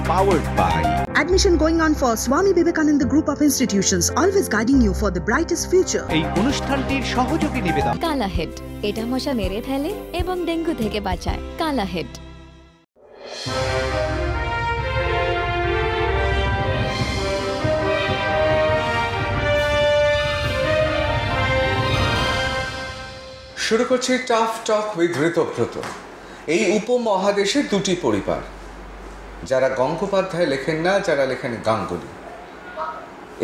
powered by Admission going on for Swami Vivekananda Group of Institutions, always guiding you for the brightest future. এই অনুষ্ঠানটির সহযোগী নিবেদন কালা head, এটা মশা মেরে ফেলে এবং ডেঙ্গু থেকে বাঁচায়। কালা হেড। শুরু করছি টাফ টক উইথ ঋতব্রত। এই উপমহাদেশে দুটি পরিবার, যারা গঙ্গোপাধ্যায় লেখেন না, যারা লেখেন গাঙ্গুলি।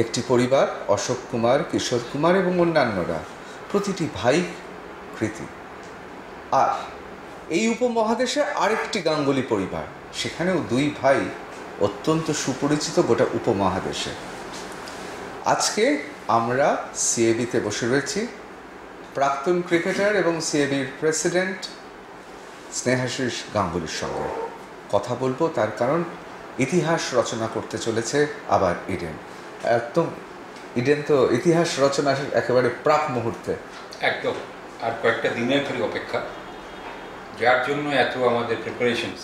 একটি পরিবার অশোক কুমার, কিশোর কুমার এবং অন্যান্যরা, প্রতিটি ভাই কৃতি। আর এই উপমহাদেশে আরেকটি গাঙ্গুলি পরিবার, সেখানেও দুই ভাই অত্যন্ত সুপরিচিত গোটা উপমহাদেশে। আজকে আমরা সিএবিতে বসে রয়েছি প্রাক্তন ক্রিকেটার এবং সিএবির প্রেসিডেন্ট স্নেহাশিস গাঙ্গুলির সঙ্গে কথা বলবো। তার কারণ ইতিহাস রচনা করতে চলেছে আবার ইডেন। একদম ইডেন তো ইতিহাস রচনার একেবারে প্রাক মুহূর্তে। একদম, আর কয়েকটা দিনের খালি অপেক্ষা, যার জন্য এত আমাদের প্রিপারেশনস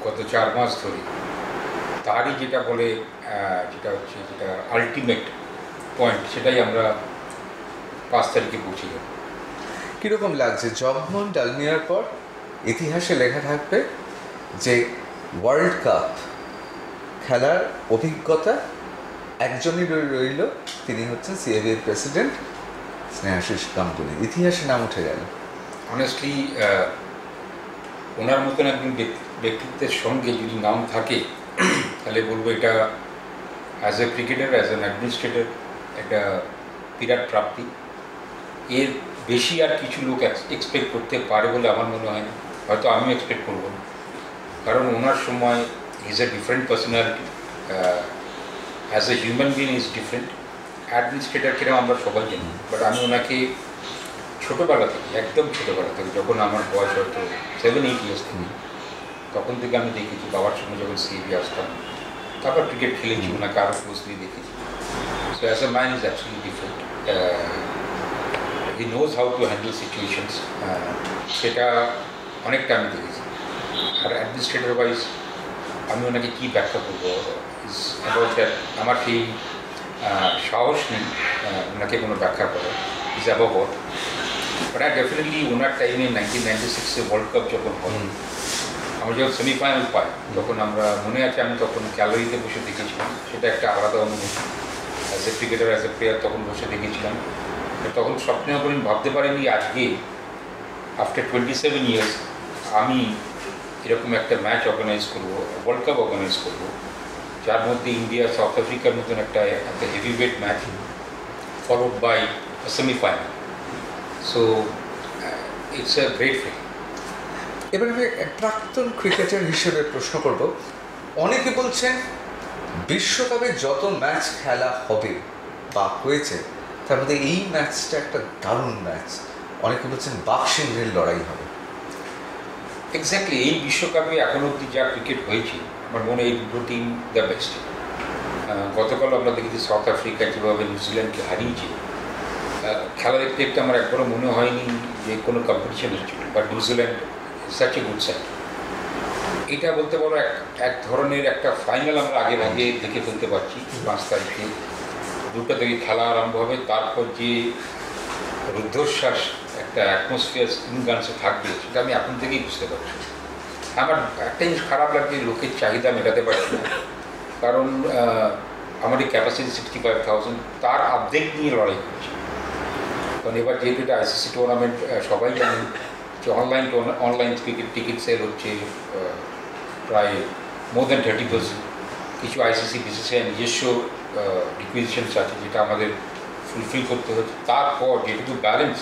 গত 4 মাস ধরে। তারই যেটা বলে যেটা আলটিমেট পয়েন্ট, সেটাই আমরা 5 তারিখে পৌঁছে যাব। কীরকম লাগছে? জগমোহন ডালমিয়ার পর ইতিহাসে লেখা থাকবে যে ওয়ার্ল্ড কাপ খেলার অভিজ্ঞতা একজনই রইল, তিনি হচ্ছেন সিএবির প্রেসিডেন্ট স্নেহাশিস গাঙ্গুলি। ইতিহাসে নাম উঠে গেল। অনেস্টলি ওনার মতন একজন ব্যক্তিত্বের সঙ্গে যদি নাম থাকে, তাহলে বলবো এটা as a cricketer, as an administrator একটা বিরাট প্রাপ্তি। এর বেশি আর কিছু লোক এক্সপেক্ট করতে পারে বলে আমার মনে হয় না, হয়তো আমিও এক্সপেক্ট করবো না। কারণ ওনার সময় is a different personality, as a human being is different. Administrator কিরকম আমরা সবাই জানি, বাট আমি ওনাকে ছোটোবেলা থেকে, একদম ছোটোবেলা থেকে, যখন আমার বয়স হয়তো 7-8 ইয়ার্স থেকে, তখন থেকে আমি দেখেছি। বাবার সঙ্গে যখন সিএবি আসতাম, তারপর ক্রিকেট খেলেছি, ওনাকে আরও ক্লোজলি দেখেছি। So as a man is absolutely different. He knows how to handle situations, সেটা অনেকটা আমি দেখেছি। আর অ্যাডমিনিস্ট্রেটর ওয়াইজ আমি ওনাকে কী ব্যাখ্যা করবো, ইজ অ্যাবাউট দ্যাট, আমার সেই সাহস নেই ওনাকে কোনো ব্যাখ্যা করার। Is about all. But definitely ওনার টাইমে 1996-এ ওয়ার্ল্ড কাপ যখন হল, আমরা যখন সেমিফাইনাল পাই, তখন আমরা মনে আছে আমি তখন গ্যালারিতে বসে দেখেছিলাম। সেটা একটা আলাদা অনুভূতি। As a cricketer, as a player তখন বসে দেখেছিলাম। তখন স্বপ্নেও করে ভাবতে পারিনি আজকে আফটার 27 ইয়ার্স আমি এরকম একটা ম্যাচ অর্গানাইজ করবো, ওয়ার্ল্ড কাপ অর্গানাইজ করবো, যার মধ্যে ইন্ডিয়া সাউথ আফ্রিকার মতন একটা heavyweight match followed by semifinal. So it's a great feel. এবার আমি প্রাক্তন ক্রিকেটার হিসেবে প্রশ্ন করব, অনেকে বলছেন বিশ্বকাপে যত ম্যাচ খেলা হবে বা হয়েছে, তার মধ্যে এই ম্যাচটা একটা দারুণ ম্যাচ। অনেকে বলছেন বাক্সিংহের লড়াই হবে। এক্স্যাক্টলি, এই বিশ্বকাপে এখন অবধি যা ক্রিকেট হয়েছে, আমার মনে হয় এই দুটো টিম দ্য বেস্ট। গতকাল আমরা দেখেছি সাউথ আফ্রিকা যেভাবে নিউজিল্যান্ডকে হারিয়েছে। খেলা দেখতে দেখতে আমার একবারও মনে হয়নি যে কোনো কম্পিটিশন হচ্ছিল, but New Zealand such a good side. এটা বলতে পারো এক ধরনের একটা ফাইনাল আমরা আগে দেখে ফেলতে পারছি। 5 তারিখে 2টা থেকে খেলা আরম্ভ হবে। তারপর যে রুদ্ধশ্বাস একটা অ্যাটমসফিয়ার গানসে থাকবে, সেটা আমি এখন থেকেই বুঝতে পারছি। আমার একটা জিনিস খারাপ লাগছে, লোকের চাহিদা মেটাতে পারছি না। কারণ আমার এই ক্যাপাসিটি 65,000, তার অর্ধেক নিয়ে লড়াই করছে। কারণ এবার যেহেতু এটা আইসিসি টুর্নামেন্ট, সবাই জানেন যে অনলাইন টিকিট সেল হচ্ছে প্রায় মোর দ্যান 30%। কিছু আইসিসি বিসিসিআই নিজস্ব রিকুইজিশনস আছে, যেটা আমাদের ফুলফিল করতে হচ্ছে। তারপর যেটুকু ব্যালেন্স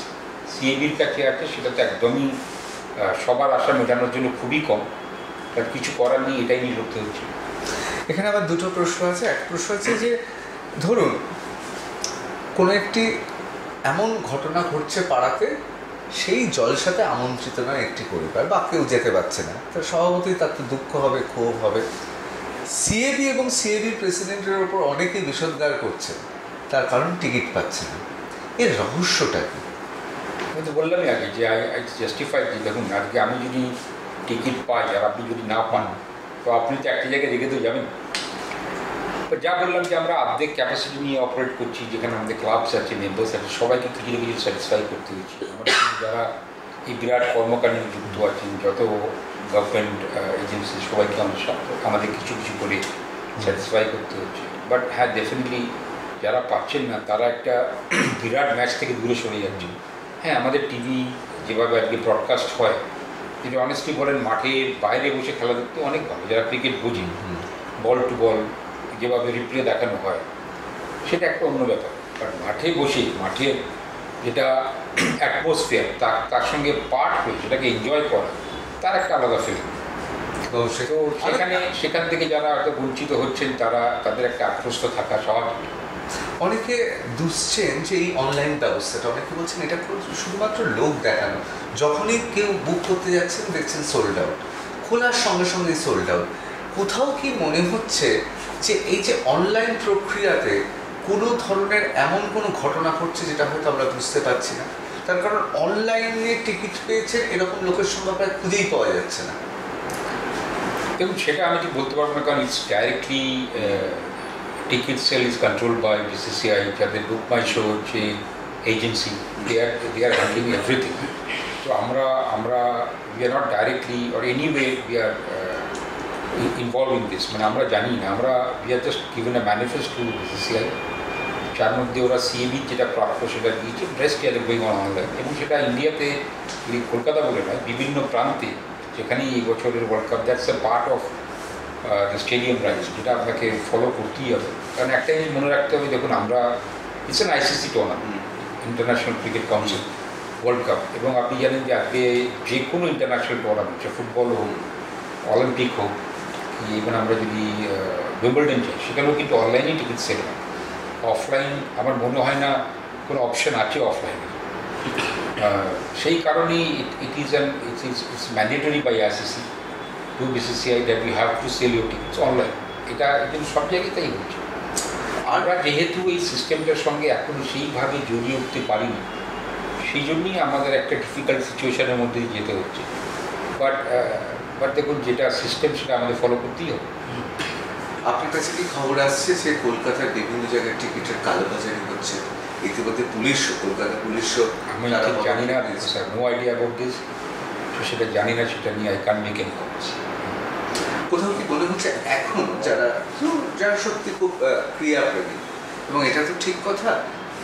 সিএবির কাছে আছে, সেটা তো একদমই সবার আশা মেটানোর জন্য খুবই কম। তার কিছু করার নেই, এটাই নিয়ে করতে হচ্ছে। এখানে আবার দুটো প্রশ্ন আছে। এক প্রশ্ন আছে যে ধরুন কোনো একটি এমন ঘটনা ঘটছে পাড়াতে, সেই জলসাতে আমন্ত্রিত নয় একটি পরিবার, বা কেউ যেতে পারছে না, তার স্বভাবতই তার তো দুঃখ হবে, ক্ষোভ হবে। সিএবি এবং সিএবির প্রেসিডেন্টের ওপর অনেকেই বিষোদ্গার করছে, তার কারণ টিকিট পাচ্ছে না। এর রহস্যটা কি? আমি তো বললামই আগে যে আই জাস্টিফাই, যে দেখুন আজকে আমি যদি টিকিট পাই আর আপনি যদি না পান, তো আপনি তো একটা জায়গায় রেখে তো যাবেন। তো যা বললাম যে আমরা অর্ধেক ক্যাপাসিটি নিয়ে অপারেট করছি, যেখানে আমাদের ক্লাবস আছে, মেম্বার্স আছে, সবাইকে কিছু না কিছু স্যাটিসফাই করতে হচ্ছে। আমাদের যারা এই বিরাট কর্মকাণ্ডে যুক্ত আছেন, যত গভর্নমেন্ট এজেন্সি, সবাইকে আমাদের কিছু কিছু করে স্যাটিসফাই করতে হচ্ছে। বাট হ্যাঁ, ডেফিনেটলি যারা পাচ্ছেন না তারা একটা বিরাট ম্যাচ থেকে দূরে সরে যাচ্ছে। হ্যাঁ, আমাদের টিভি যেভাবে আজকে ব্রডকাস্ট হয়, যদি অনেস্টলি বলেন মাঠের বাইরে বসে খেলা দেখতে অনেক ভালো, যারা ক্রিকেট বোঝে, বল টু বল যেভাবে রিপ্লে দেখানো হয় সেটা একটা অন্য ব্যাপার। কারণ মাঠে বসে মাঠের যেটা অ্যাটমসফিয়ার, তার সঙ্গে পার্ট হয়ে সেটাকে এনজয় করা, তার একটা আলাদা ফিলিং। তো সেখান থেকে যারা হয়তো বঞ্চিত হচ্ছেন তাদের একটা আক্রোশ থাকা স্বাভাবিক। অনেকে দুষছেন যে এই অনলাইন ব্যবস্থাটা, অনেকে বলছেন এটা শুধুমাত্র লোক দেখানো। যখনই কেউ বুক করতে যাচ্ছেন দেখছেন সোল্ড আউট, খোলার সঙ্গে সঙ্গে সোল্ড আউট। কোথাও কি মনে হচ্ছে যে এই যে অনলাইন প্রক্রিয়াতে কোনো ধরনের এমন কোনো ঘটনা ঘটছে যেটা হয়তো আমরা বুঝতে পারছি না? তার কারণ অনলাইনে টিকিট পেয়েছেন এরকম লোকের সংখ্যা প্রায় খুঁজেই পাওয়া যাচ্ছে না। দেখুন, সেটা আমি ঠিক বলতে পারবো না, কারণ it's directly ticket sale is control by BCCI, যাদের বুক মাই শো হচ্ছে agency, they are handling everything. তো আমরা we are not directly or anyway we are involve in this, মানে আমরা জানি না। আমরা we are just given a manifest to BCCI, যার মধ্যে ওরা CAB যেটা প্রাপ্য সেটা দিয়েছে, rest are going on online. এবং সেটা ইন্ডিয়াতে, কলকাতা বলে নয়, বিভিন্ন প্রান্তে যেখানে এই বছরের world cup, that's a part of the stadium rights, যেটা আপনাকে ফলো করতেই হবে। কারণ একটা জিনিস মনে রাখতে হবে, দেখুন আমরা it's an ICC tournament, international cricket council world cup, এবং আপনি জানেন যে আজকে যে কোনো ইন্টারন্যাশনাল টুর্নামেন্ট, সে ফুটবল হোক, অলিম্পিক হোক, ইভেন আমরা যদি উইম্বলডন চাই, সেখানেও কিন্তু অনলাইনেই টিকিট সেল হয়। অফলাইন আমার মনে হয় না কোনো অপশন আছে অফলাইনে। সেই কারণেই it's mandatory by ICC to BCCI that you have to sell your tickets online. এটা সব জায়গাতেই হচ্ছে। আমরা যেহেতু এই সিস্টেমটার সঙ্গে এখনও সেইভাবে জড়িয়ে উঠতে পারিনি, সেই জন্যই আমাদের একটা ডিফিকাল্ট সিচুয়েশনের মধ্যে যেতে হচ্ছে। বাট দেখুন, যেটা সিস্টেম সেটা আমাদের ফলো করতেই হবে। আপনার কাছে কি খবর আসছে যে কলকাতার বিভিন্ন জায়গায় টিকিটের কালোবাজারি হচ্ছে? ইতিমধ্যে কলকাতা পুলিশও, আমি ঠিক জানি না sir, no idea about this. তো সেটা জানি না, সেটা নিয়ে I can't make any comments. কোথাও কি মনে হচ্ছে এখন যারা সত্যি খুব ক্রিয়াপ্রেমী, এবং এটা তো ঠিক কথা,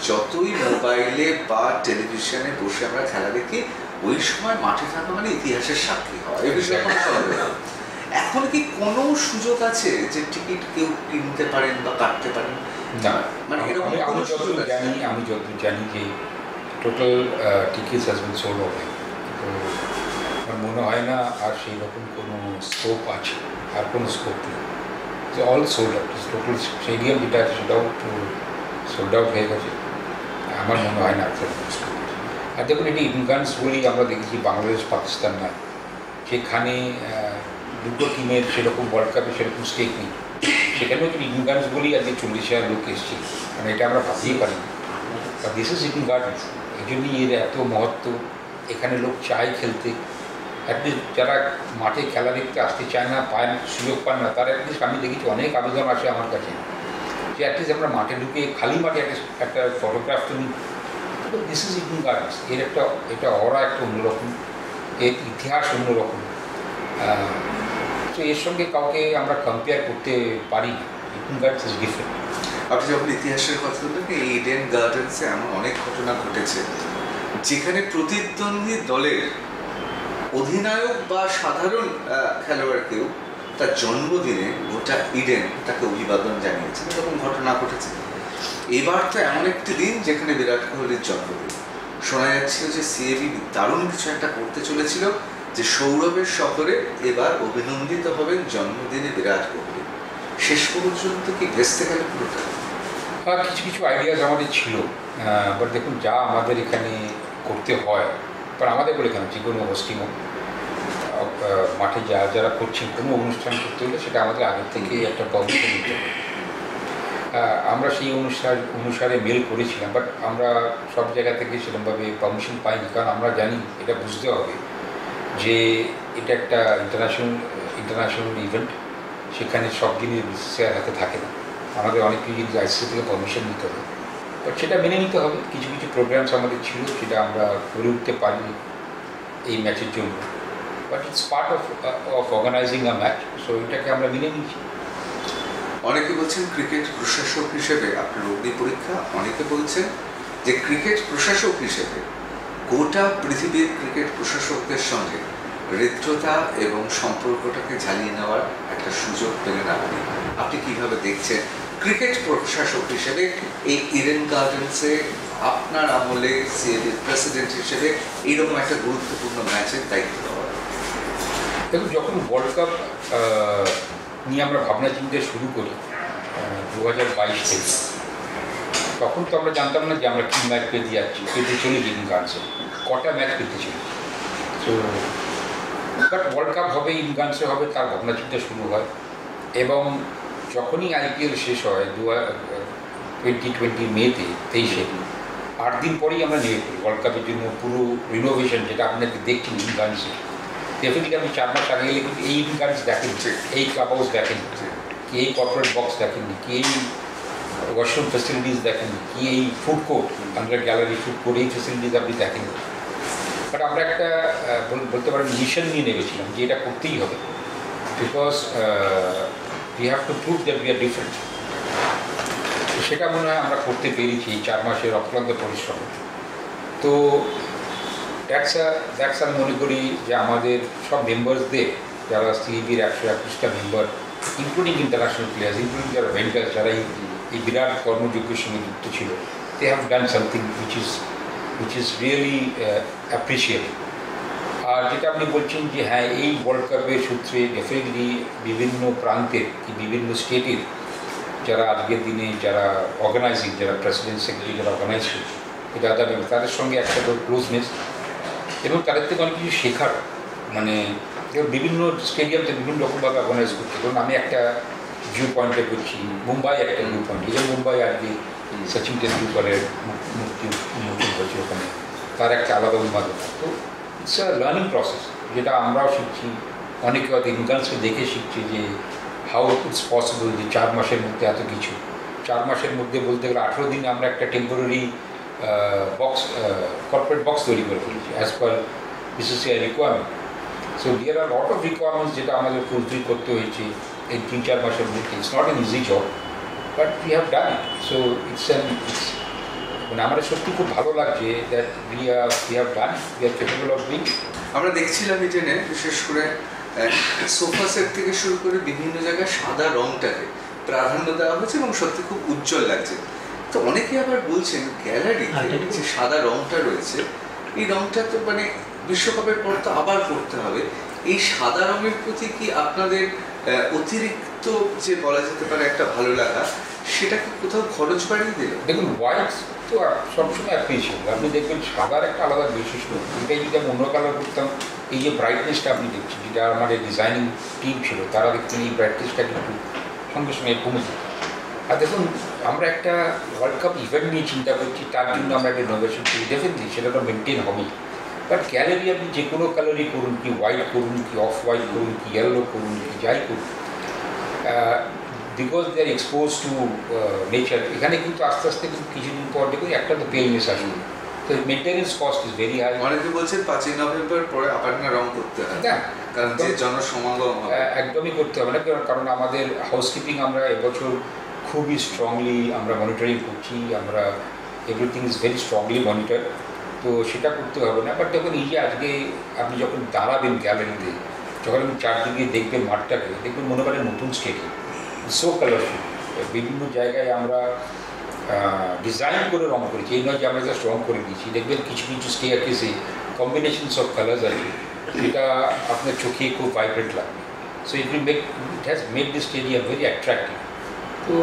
যতই মোবাইলে বা টেলিভিশনে বসে আমরা খেলা দেখি, ওই সময় মাঠে থাকা মানে ইতিহাসের সাক্ষী হওয়া, এই বিষয়ে কোনো সন্দেহ নেই। এখন কি কোনো সুযোগ আছে যে টিকিট কেউ কিনতে পারেন বা কাটতে পারেন? না, মানে আমি যতদূর জানি যে total tickets has been sold online. তো আমার মনে হয় না আর সেই রকম কোনো স্কোপ আছে, আর কোনো স্কোপ নেই। যে all sold out, total stadium যেটা আছে সেটাও সোল্ড আউট হয়ে গেছে। আমার মনে হয় না আর সেরকম স্কোপ আছে। আর দেখুন, এটি ইনকান্স বলেই আমরা দেখেছি বাংলাদেশ পাকিস্তান না, সেখানে দুটো টিমের সেরকম ওয়ার্ল্ড কাপে সেরকম স্টেক নেই, সেখানেও কিন্তু ইনকান্স বলেই আজকে 40,000 লোক এসছে। মানে এটা আমরা ভাবতেই পারি না। দিস ইজ ইডেন গার্ডেন্স, এই জন্যই এর এত মহত্ব। এখানে লোক চায় খেলতে, অ্যাটলিস্ট যারা মাঠে খেলা দেখতে আসতে চায় না, সুযোগ পান না, তারা অ্যাটলিস্ট আমি দেখেছি অনেক আবেদন আসে আমার কাছে যে অ্যাটলিস্ট আমরা মাঠে ঢুকে খালি মাঠে একটা ফটোগ্রাফ তো নিই। দিস ইজ ইডেন গার্ডেন্স, এর এটা অরা একটা অন্যরকম, এর ইতিহাস অন্যরকম। তো এর সঙ্গে কাউকে আমরা কম্পেয়ার করতে পারি না। Eden gardens is different. আপনি যখন ইতিহাসের কথা বললেন, এই ইডেন গার্ডেন্সে এমন অনেক ঘটনা ঘটেছে যেখানে প্রতিদ্বন্দ্বী দলের অধিনায়ক বা সাধারণ খেলোয়াড় কেউ তার জন্মদিনে গোটা ইডেন তাকে অভিবাদন জানিয়েছেন, এরকম ঘটনা ঘটেছে। এবার তো এমন একটি দিন যেখানে বিরাট কোহলির জন্মদিন, শোনা যাচ্ছিল যে CAB দারুণ কিছু একটা করতে চলেছিল, যে সৌরভের শহরে এবার অভিনন্দিত হবেন জন্মদিনে বিরাট কোহলি। শেষ পর্যন্ত কি ভেস্তে গেল পুরোটা? কিছু কিছু আইডিয়াস আমাদের ছিল, বাট দেখুন যা আমাদের এখানে করতে হয়, কারণ আমাদের বলে কেন যে কোনো হোস্টিং মাঠে যারা করছেন কোনো অনুষ্ঠান করতে হলে সেটা আমাদের আগের থেকে একটা পারমিশন নিতে হবে। আমরা সেই অনুসারে মেল করেছিলাম, বাট আমরা সব জায়গা থেকে সেরকমভাবে পারমিশন পাইনি। কারণ আমরা জানি, এটা বুঝতে হবে যে এটা একটা ইন্টারন্যাশনাল ইভেন্ট, সেখানে সব জিনিস বিসিসিআইয়ের হাতে থাকে না, আমাদের অনেক কিছু জিনিস আইসিসি থেকে পারমিশন নিতে হবে, বাট সেটা মেনে নিতে হবে। কিছু কিছু প্রোগ্রামস আমাদের ছিল সেটা আমরা করে উঠতে পারিনি এই ম্যাচের জন্য, but it's part of organizing a match, so এটাকে আমরা মেনে নিয়েছি। অনেকে বলছেন ক্রিকেট প্রশাসক হিসেবে আপনার অগ্নি পরীক্ষা, অনেকে বলছেন যে ক্রিকেট প্রশাসক হিসেবে গোটা পৃথিবীর ক্রিকেট প্রশাসকদের সঙ্গে হৃদ্রতা এবং সম্পর্কটাকে ঝালিয়ে নেওয়ার একটা সুযোগ পেলেন আপনি। আপনি কিভাবে দেখছেন ক্রিকেট প্রশাসক হিসেবে এই ইডেন গার্ডেন্সে আপনার আমলে সিএবির প্রেসিডেন্ট হিসেবে এইরকম একটা গুরুত্বপূর্ণ ম্যাচের দায়িত্ব দেওয়া? দেখুন, যখন ওয়ার্ল্ড কাপ নিয়ে আমরা ভাবনা চিন্তা শুরু করি 2022 থেকে, তখন তো আমরা জানতাম না যে আমরা কী ম্যাচ পেতে যাচ্ছি, পেতে চলে ইডেন গার্ডেন্সে কটা ম্যাচ পেতে চলি। তো বাট ওয়ার্ল্ড কাপ হবে, ইডেন গার্ডেন্সে হবে, তার ভাবনা চিন্তা শুরু হয়। এবং যখনই আইপিএল শেষ হয় 2020 মেতে 23-এ, 8 দিন পরেই আমরা নেমে পড়ি ওয়ার্ল্ড কাপের জন্য পুরো রিনোভেশন, যেটা আপনাকে দেখছেন ইডেন গার্ডেন্সে। ডেফিনেটলি আপনি 4 মাস আগে গেলে কিন্তু এই ইডেন গার্ডেন্স দেখেন, এই ক্লাব হাউস দেখেন, কি এই কর্পোরেট বক্স দেখেননি, কি এই ওয়াশরুম ফেসিলিটিস দেখেননি, কি এই food court, under gallery food court, এই ফেসিলিটিস আপনি দেখেননি। বাট আমরা একটা বলতে পারেন মিশন নিয়ে নেমেছিলাম যে এটা করতেই হবে, because we have to prove that we are different. সেটা মনে হয় আমরা করতে পেরেছি এই 4 মাসের অক্লান্ত পরিশ্রম। তো দ্যাটস আমি মনে করি যে আমাদের সব মেম্বার্সদের, যারা সিইবির 121টা member, including international players, including যারা ভেন্ডার্স, যারা এই বিরাট কর্মযজ্ঞের সঙ্গে যুক্ত ছিল, they have done something which is really appreciable. আর যেটা আপনি বলছেন যে হ্যাঁ, এই ওয়ার্ল্ড কাপের সূত্রে ডেফিনেটলি বিভিন্ন প্রান্তের কি বিভিন্ন স্টেটের যারা আজকের দিনে যারা অর্গানাইজিং, যারা প্রেসিডেন্ট সেক্রেটারি, যারা অর্গানাইজ করছে, এটা তাদের সঙ্গে একটা ক্লোজনেস এবং তাদের থেকে অনেক কিছু শেখার, মানে বিভিন্ন স্টেডিয়ামতে বিভিন্ন রকমভাবে অর্গানাইজ করছে। ধরুন আমি একটা ভিউ পয়েন্টে করছি, মুম্বাই একটা ভিউ পয়েন্ট, এই যে মুম্বাই আজকে সচিন টেন্ডুলকারের মূর্তি হয়েছে ওখানে, তার একটা আলাদা উন্মাদনা। তো ইটস আ লার্নিং প্রসেস, যেটা আমরাও শিখছি, অনেকে হয়তো ইনকামসকে দেখে শিখছে যে হাউ ইটস পসিবল যে 4 মাসের মধ্যে এত কিছু। 4 মাসের মধ্যে বলতে গেলে 18 দিনে আমরা একটা টেম্পোরারি বক্স, কর্পোরেট বক্স তৈরি করে ফেলেছি as per BCCI requirement. So there are lot of requirements যেটা আমাদের ফুলফিল করতে হয়েছে এই 3-4 মাসের মধ্যে। It's not an easy job, but we have done it. So it's মানে আমাদের সত্যি খুব ভালো লাগছে that we have done, we are capable of doing. আমরা দেখছিলাম ইডেনে বিশেষ করে সোফা সেট থেকে শুরু করে বিভিন্ন জায়গায় সাদা রংটাকে প্রাধান্য দেওয়া হয়েছে এবং সত্যি খুব উজ্জ্বল লাগছে। তো অনেকে আবার বলছেন গ্যালারিতে যে সাদা রংটা রয়েছে, এই রংটা তো মানে বিশ্বকাপের পর তো আবার করতে হবে। এই সাদা রঙের প্রতি কি আপনাদের অতিরিক্ত যে বলা যেতে পারে একটা ভালো লাগা, সেটা কি কোথাও খরচ বাড়িয়ে দিল? দেখুন, হোয়াইট তো সবসময় অ্যাপ্রিসিয়েবল। আপনি দেখবেন সাদার একটা আলাদা বৈশিষ্ট্য, এটাই যদি আমি অন্য কালার করতাম, এই যে ব্রাইটনেসটা আপনি দেখছেন, যেটা আমাদের ডিজাইনিং টিম ছিল, তারা দেখতেন এই ব্রাইটনেসটা কিন্তু সঙ্গে সঙ্গে কমে যেত। আর দেখুন, আমরা একটা ওয়ার্ল্ড কাপ ইভেন্ট নিয়ে চিন্তা করছি, তার জন্য আমরা একটা ইনোভেশন করি, ডেফিনেটলি সেটা তো মেনটেন হবেই। বাট গ্যালারি আপনি যে কোনো কালারই করুন, কি হোয়াইট করুন, কি অফ হোয়াইট করুন, কি ইয়েলো করুন, কি যাই করুন, because they are expose to nature, এখানে কিন্তু আস্তে আস্তে কিন্তু কিছুদিন পর দেখুন একটা তো পেলনেস আসবে। তো maintenance cost is very high. অনেকে বলছেন 5ই নভেম্বর পরে আবার না রং করতে হবে, কারণ যে জনসমাগম হবে। একদমই করতে হবে না, কারণ আমাদের হাউসকিপিং আমরা এবছর খুবই স্ট্রংলি আমরা মনিটরিং করছি, আমরা everything is very strongly monitor, তো সেটা করতে হবে না। বাট দেখুন, এই যে আজকে আপনি যখন দাঁড়াবেন গ্যালারিতে, যখন আপনি চারদিকে দেখবেন মাঠটাকে, দেখবেন মনে করেন নতুন স্টেডিয়াম, সো কালারফুল। বিভিন্ন জায়গায় আমরা ডিজাইন করে রং করেছি, এই নয় যে আমরা জাস্ট রং করে দিয়েছি। দেখবেন কিছু কিছু স্টেয়ারকেসে কম্বিনেশনস অফ কালার্স আছে, যেটা আপনার চোখে খুব ভাইব্রেন্ট লাগবে। So it has made the stadium very attractive. তো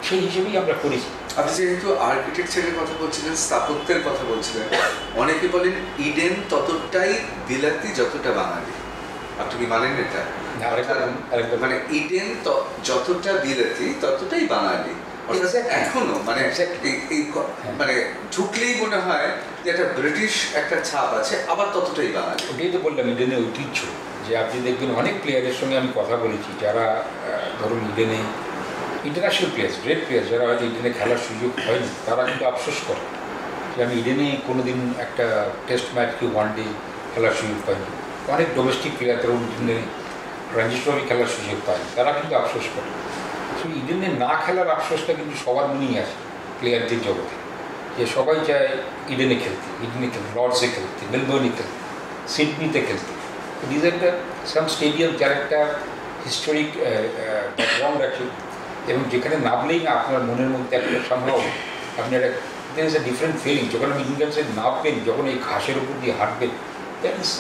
সেই হিসেবেই আমরা করেছি। আপনি যেহেতু আর্কিটেকচারের কথা বলছিলেন, স্থাপত্যের কথা বলছিলেন, অনেকে বলেন ইডেন ততটাই বিলাতি যতটা বাঙালি। আপনি কি মানেন এটা? মানে ইডেন যতটা বিলাতি ততটাই বাঙালি, এখনো মানে মানে ঢুকলেই মনে হয় যে একটা ব্রিটিশ একটা ছাপ আছে, আবার ততটাই বাঙালি। ওটাই তো বললাম, ইডেনের ঐতিহ্য যে আপনি দেখবেন অনেক প্লেয়ারের সঙ্গে আমি কথা বলেছি যারা ধরুন ইডেনে ইন্টারন্যাশনাল প্লেয়ার্স, গ্রেট প্লেয়ার্স যারা হয়তো ইডেনে খেলার সুযোগ হয়নি, তারা কিন্তু আফসোস করে যে আমি ইডেনে কোনো দিন একটা টেস্ট ম্যাচ কি ওয়ান ডে খেলার সুযোগ পাইনি। অনেক ডোমেস্টিক প্লেয়ার তারা ইডেনে রঞ্জি ট্রফি খেলার সুযোগ পায়নি, তারা কিন্তু আফসোস করে। সো ইডেনে না খেলার আফসোসটা কিন্তু সবার মনেই আছে প্লেয়ারদের জগতে, যে সবাই চায় ইডেনে খেলতে, লর্ডসে খেলতে, মেলবোর্নে খেলতে, সিডনিতে খেলতে। দিজ একটা সাম স্টেডিয়াম যার একটা হিস্টোরিক ব্যাকগ্রাউন্ড আছে, এবং যেখানে নামলেই না আপনার মনের মধ্যে একটা সম্ভব আপনার there is a different feeling. যখন আপনি ইন্ডিয়ানসে নামবেন, যখন এই ঘাসের উপর দিয়ে হাঁটবেন, দ্যাট ইজ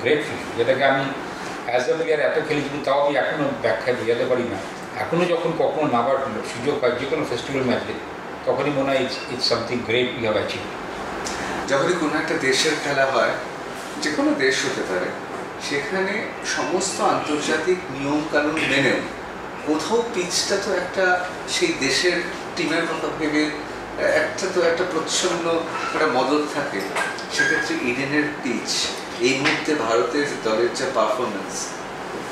গ্রেট ফিলিং, যেটাকে আমি অ্যাজ এ প্লেয়ার এত খেলেছি, তাও আমি এখনও ব্যাখ্যায় বোঝাতে পারি না। এখনও যখন কখনো নামার সুযোগ হয় যে কোনো ফেস্টিভ্যাল ম্যাচে, তখনই মনে হয় it's something great we have achieve. যখনই কোনো একটা দেশের খেলা হয়, যে কোনো দেশ হতে পারে, সেখানে সমস্ত আন্তর্জাতিক নিয়মকানুন মেনেও কোথাও পিচটা তো একটা সেই দেশের টিমের কথা ভেবে একটা প্রচ্ছন্ন একটা মদত থাকে। সেক্ষেত্রে ইডেনের পিচ এই মুহূর্তে ভারতের দলের যে পারফরমেন্স,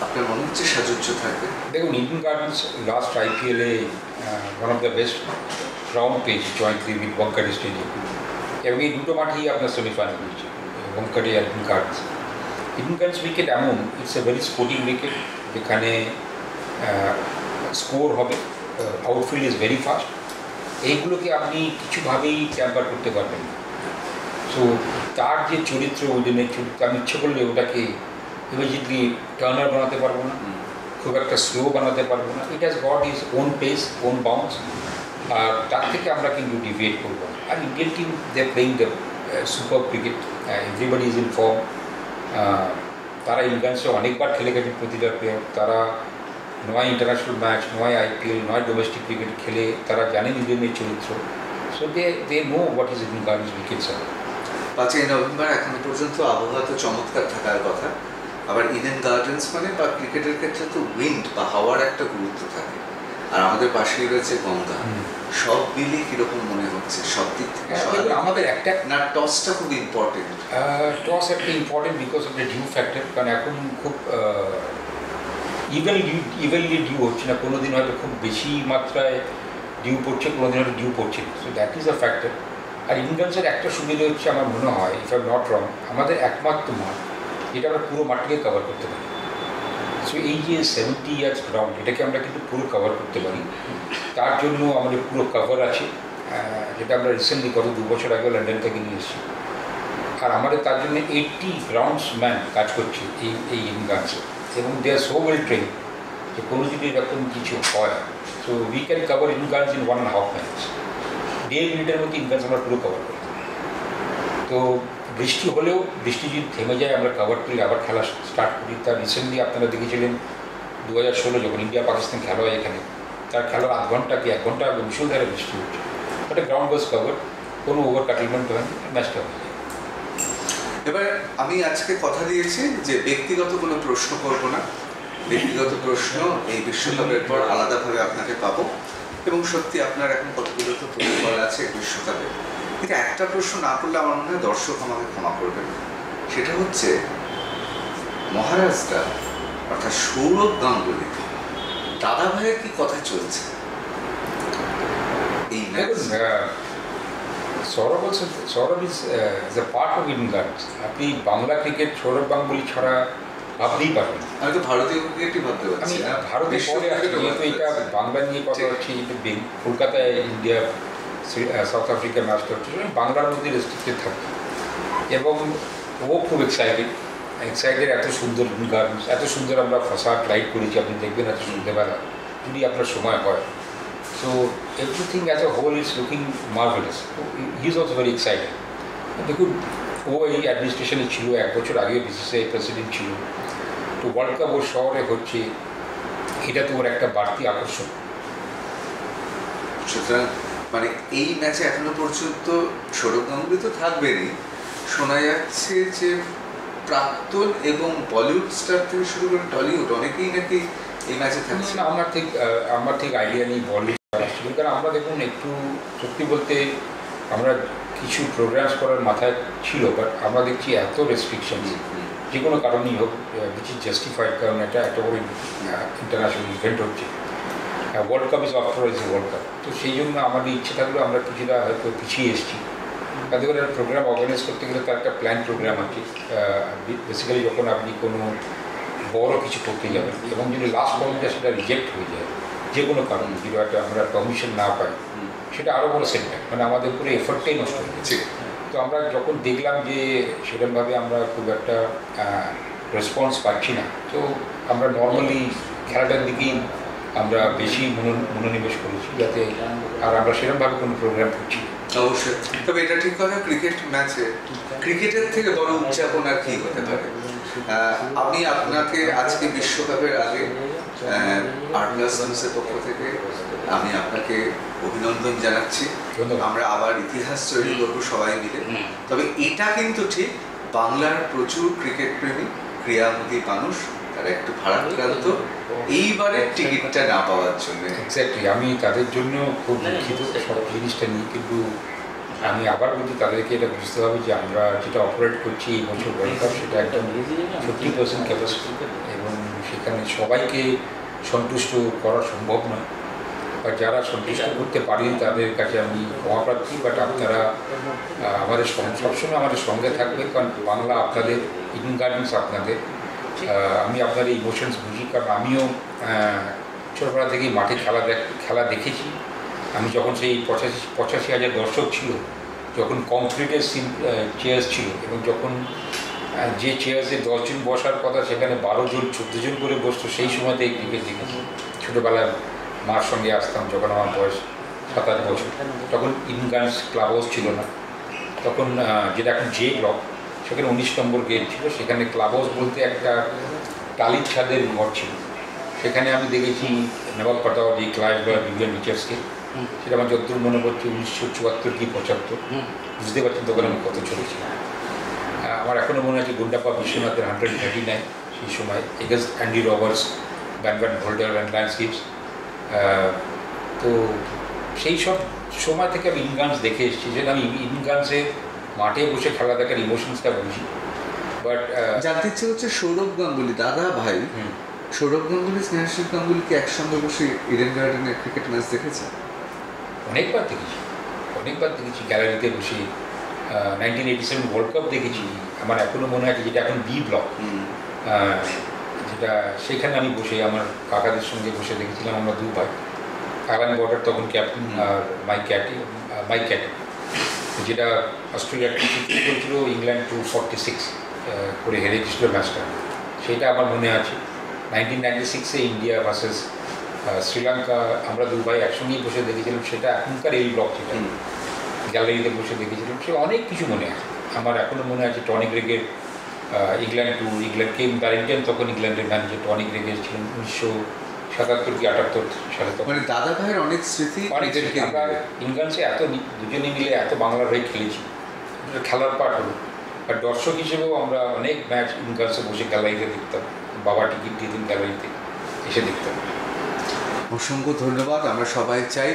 আপনার মনে হচ্ছে সাজুজ্য থাকবে? দেখুন, ইডেন গার্ডেন্স লাস্ট IPL-এ one of the best ground পেয়েছে জয়েন্টলি উইথ ওয়াংখেড়ে স্টেডিয়াম, এবং এই দুটো মাঠেই আপনার সেমিফাইনাল হয়েছে, ওয়াংখেড়ে আর ইডেন গার্ডেন্স। ইডেন গার্ডেন্স উইকেট এমন, it's a very sporting wicket, যেখানে স্কোর হবে, আউটফিল্ড ইজ ভেরি ফাস্ট, এইগুলোকে আপনি কিছুভাবেই ট্যাম্পার করতে পারবেন না। সো তার যে চরিত্র, ইডেনের চরিত্র, আমি ইচ্ছে করলে ওটাকে ইমিডিয়েটলি টার্নার বানাতে পারবো না, খুব একটা স্লো বানাতে পারবো না। It has got its own pace, own bounce, আর তার থেকে আমরা কিন্তু ডিভিয়েট করবো না। আর Indian team they are playing the super cricket, everybody is in form. তারা ইন্ডিয়ানসে অনেকবার খেলে গেছে প্রতিটা প্লেয়ার, তারা 9 international match, 9 IPL, 9 domestic cricket খেলে তারা জানেন ইন্ডিয়ানের চরিত্র। So they know what is Eden Gardens wickets are. 5ই নভেম্বর এখনো পর্যন্ত আবহাওয়া তো চমৎকার থাকার কথা, আবার ইডেন গার্ডেন্স মানে বা ক্রিকেটের ক্ষেত্রে তো উইন্ড বা হাওয়ার একটা গুরুত্ব থাকে, আর আমাদের পাশেই রয়েছে গঙ্গা। সব মিলিয়ে কিরকম মনে হচ্ছে সব দিক থেকে? আমাদের একটা না, টসটা খুব ইম্পর্টেন্ট। টস একটা important because of the due factor, কারণ এখন খুব ইভেনলি ডিউ হচ্ছে না, কোনো দিন হয়তো খুব বেশি মাত্রায় ডিউ পড়ছে, কোনো দিন হয়তো ডিউ পড়ছে না। So that is a factor. আর ইন্ডিয়ান্সের একটা সুবিধা হচ্ছে আমার মনে হয়, ইফ আই নট রং, আমাদের একমাত্র মাঠ যেটা আমরা পুরো মাঠটাকে কভার করতে পারি। সো এই যে 70 ইয়ার্স গ্রাউন্ড, এটাকে আমরা কিন্তু পুরো কভার করতে পারি। তার জন্য আমাদের পুরো কভার আছে, যেটা আমরা রিসেন্টলি গত 2 বছর আগে লন্ডন থেকে নিয়ে এসেছি। আর আমাদের তার জন্য 80 গ্রাউন্ডসম্যান কাজ করছে এই ইডেন গার্ডেন্সে, এবং দে আর সো ওয়েল ট্রেন যে কোনো যদি এরকম কিছু হয়, so we can cover Eden gardens in 1.5 minutes। 1.5 মিনিটের মধ্যে ইডেন গার্ডেন্স আমরা পুরো কভার করি। তো বৃষ্টি হলেও, বৃষ্টি যদি থেমে যায়, আমরা কভার করি, আবার খেলা স্টার্ট করি। তার রিসেন্টলি আপনারা দেখেছিলেন 2016 যখন ইন্ডিয়া পাকিস্তান খেলা হয় এখানে, তার খেলার 1 ঘন্টা কি 1 ঘন্টা আগে মুষলধারে বৃষ্টি হচ্ছে, একটা গ্রাউন্ড ওয়াজ কভার, কোনো ওভার কাটেলমেন্ট হয়নি, ম্যাচটা হয়ে যায়। এবার আমি আজকে কথা দিয়েছি যে ব্যক্তিগত কোনো প্রশ্ন করব না, ব্যক্তিগত প্রশ্ন এই বিশ্বকাপের পর আলাদাভাবে আপনাকে পাবো, এবং সত্যি আপনার এখন কতগুলো তো পরিবার আছে বিশ্বকাপে, কিন্তু একটা প্রশ্ন না করলে আমার মনে হয় দর্শক আমাকে ক্ষমা করবেন। সেটা হচ্ছে মহারাজরা অর্থাৎ সৌরভ গাঙ্গুলি দাদা ভাইয়ের কি কথা চলছে এই match? Sourav is a part of Eden gardens. আপনি বাংলা ক্রিকেট সৌরভ গাঙ্গুলি ছাড়া ভাবতেই পারবেন। আমি তো ভারতীয় ক্রিকেটই ভাবতে আমি পারছি না, ভারতের পরে আসছি, যেহেতু এটা বাংলা নিয়ে কথা হচ্ছে, যেহেতু কলকাতায় ইন্ডিয়া সাউথ আফ্রিকার ম্যাচটা হচ্ছে, বাংলার মধ্যে রেস্ট্রিক্টেড থাকে। এবং ও খুব এক্সাইটেড, এত সুন্দর ইডেন গার্ডেন্স, এত সুন্দর আমরা ফাসাড লাইট করেছি, আপনি দেখবেন এত সন্ধ্যেবেলা যদি আপনার সময় হয়। So everything as a whole is looking marvelous. He is also very excited. দেখুন, ও এই অ্যাডমিনিস্ট্রেশনে ছিল, 1 বছর আগে BCCI প্রেসিডেন্ট ছিল, তো ওয়ার্ল্ড কাপ ওর শহরে হচ্ছে, এটা তো ওর একটা বাড়তি আকর্ষণ। সুতরাং মানে এই ম্যাচে এখনো পর্যন্ত সৌরভ গাঙ্গুলি তো থাকবেনই, শোনা যাচ্ছে যে প্রাক্তন এবং বলিউড স্টার থেকে শুরু করে টলিউড অনেকেই নাকি এই ম্যাচে থাকছে। আমার ঠিক আইডিয়া নেই বলিউড আসছিল, কারণ আমরা দেখুন একটু সত্যি বলতে আমরা কিছু প্রোগ্রামস করার মাথায় ছিল, বাট আমরা দেখছি এত রেস্ট্রিকশন যে কোনো কারণেই হোক, উইচ ইজ জাস্টিফাইড, কারণ এটা একটা বড় ইন্টারন্যাশনাল ইভেন্ট হচ্ছে। World cup is after is world cup, তো সেই জন্য আমাদের ইচ্ছে থাকলেও আমরা কিছুটা হয়তো পিছিয়ে এসেছি। তাদের করে প্রোগ্রাম অর্গানাইজ করতে গেলে তার একটা প্ল্যান প্রোগ্রাম আছে। বেসিক্যালি যখন আপনি কোনো বড় কিছু করতে যাবেন এবং যদি লাস্ট পয়েন্টটা সেটা রিজেক্ট হয়ে যায় যে কোনো কারণে, যদি একটা আমরা পারমিশন না পাই, সেটা আরও বড় সেটব্যাক, মানে আমাদের পুরো এফোর্টটাই নষ্ট হয়ে গেছে। তো আমরা যখন দেখলাম যে সেরকমভাবে আমরা খুব একটা রেসপন্স পাচ্ছি না, তো আমরা নর্মালি খেলাটার দিকেই আমরা বেশি মনোনিবেশ করেছি, যাতে আর আমরা সেরকমভাবে কোনো প্রোগ্রাম করছি। অবশ্যই, তবে এটা ঠিক কথা, ক্রিকেট ম্যাচে ক্রিকেটের থেকে বড় উদযাপন আর কি হতে পারে। আমি আপনাকে আজকে বিশ্বকাপের আগে আর্টলাসের পক্ষ থেকে আমি আপনাকে অভিনন্দন জানাচ্ছি। আমরা আবার ইতিহাস তৈরি করবো সবাই মিলে। তবে এটা কিন্তু ঠিক, বাংলার প্রচুর ক্রিকেট প্রেমী ক্রীড়ামোদী মানুষ তারা একটু ভারাক্রান্ত এইবারের টিকিটটা না পাওয়ার জন্য। এক্স্যাক্টলি, আমি তাদের জন্য খুব দুঃখিত সব জিনিসটা নিয়ে, কিন্তু আমি আবার বলছি তাদেরকে এটা বুঝতে হবে যে আমরা যেটা অপারেট করছি এই বছর ওয়ার্ল্ড কাপ, সেটা একদম 50% ক্যাপাসিটি, এবং সেখানে সবাইকে সন্তুষ্ট করা সম্ভব নয়। আর যারা সন্তুষ্ট করতে পারেন তাদের কাছে আমি ক্ষমা প্রার্থী, বাট আপনারা আমাদের সবসময় আমাদের সঙ্গে থাকবে, কারণ বাংলা আপনাদের, ইডেন গার্ডেন্স আপনাদের। আমি আপনাদের ইমোশনস বুঝি, কারণ আমিও ছোটবেলা থেকেই মাঠে খেলা দেখেছি। আমি যখন সেই 85,000 দর্শক ছিল, যখন কংক্রিটের চেয়ার্স ছিল, এবং যখন যে চেয়ার্সে 10 জন বসার কথা সেখানে 12 জন 14 জন করে বসতো, সেই সময়তেই ক্রিকেট দেখেছি। ছোটোবেলায় মার সঙ্গে আসতাম যখন আমার বয়স 7-8 বছর, তখন ইডেন গার্ডেন্স ক্লাব হাউস ছিল না, তখন যেটা এখন জে ব্লক, সেখানে 19 নম্বর গেট ছিল। সেখানে ক্লাব হাউস বলতে একটা টালির ছাদের ঘর ছিল, সেখানে আমি দেখেছি নবাব পাটাওয়ারি, ক্লাইভ বা ভিভিয়ান রিচার্ডসকে। সেটা আমার যতদূর মনে পড়ছে 1974 কি 75, বুঝতে পারছেন তখন আমি কত ছোটো ছিলাম। আমার এখনও মনে আছে গুন্ডাপ্পা বিশ্বনাথের 139 সেই সময়, against Andy Roberts, van holder and landscapes. তো সেই সব সময় থেকে আমি ইডেন গার্ডেন্স দেখে এসেছি, যেটা আমি ইডেন গার্ডেন্সের মাঠে বসে খেলা দেখার ইমোশনসটা বুঝি। বাট জানতে ইচ্ছে হচ্ছে, সৌরভ গাঙ্গুলি দাদা ভাই সৌরভ গাঙ্গুলি স্নেহাশিস গাঙ্গুলিকে একসঙ্গে বসে ইডেন গার্ডেনের ক্রিকেট ম্যাচ দেখেছে? অনেকবার দেখেছি গ্যালারিতে বসে। 1987 ওয়ার্ল্ড কাপ দেখেছি, আমার এখনও মনে আছে, যেটা এখন বি ব্লক, যেটা সেখানে আমি বসে আমার কাকাদের সঙ্গে বসে দেখেছিলাম। আমরা 2 ভাই, অ্যালান বর্ডার তখন ক্যাপ্টেন, আর মাইক ক্যাটি, যেটা অস্ট্রেলিয়া 250 করেছিল, ইংল্যান্ড 246 করে হেরে গেছিল ম্যাচটা, সেটা আমার মনে আছে। 1996-এ ইন্ডিয়া ভার্সেস শ্রীলঙ্কা আমরা 2 ভাই একসঙ্গেই বসে দেখেছিলাম, সেটা এখনকার এই ব্লক থেকে গ্যালারিতে বসে দেখেছিলাম। সে অনেক কিছু মনে আছে আমার, এখনও মনে আছে টনি গ্রেগের ইংল্যান্ড কেম ব্যারিংটন, তখন ইংল্যান্ডের ম্যানেজার টনি গ্রেগের ছিলেন 1977 কি 78 সালে। মানে দাদা ভাইয়ের অনেক স্মৃতি। আমরা ইংল্যান্ডে এত দুজনে মিলে এত বাংলার হয়ে খেলেছি, খেলার পার্ট হলো। আর দর্শক হিসেবেও আমরা অনেক ম্যাচ ইংল্যান্ডে বসে গ্যালারিতে দেখতাম, বাবা টিকিট দিয়ে দিন গ্যালারিতে এসে দেখতাম। অসংখ্য ধন্যবাদ। আমরা সবাই চাই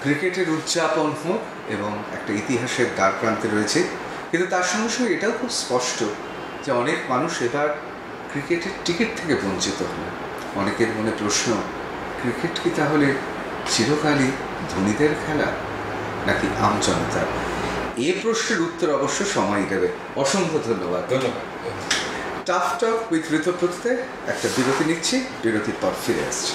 ক্রিকেটের উদযাপন হোক এবং একটা ইতিহাসের দ্বার প্রান্তে রয়েছে, কিন্তু তার সঙ্গে সঙ্গে এটাও খুব স্পষ্ট যে অনেক মানুষ এবার ক্রিকেটের টিকিট থেকে বঞ্চিত হলো। অনেকের মনে প্রশ্ন, ক্রিকেট কি তাহলে চিরকালই ধনীদের খেলা নাকি আমজনতার? এই প্রশ্নের উত্তর অবশ্য সময় দেবে। অসংখ্য ধন্যবাদ। টাফ টক উইথ ঋতব্রততে একটা বিরতি নিচ্ছি, বিরতির পর ফিরে আসছি।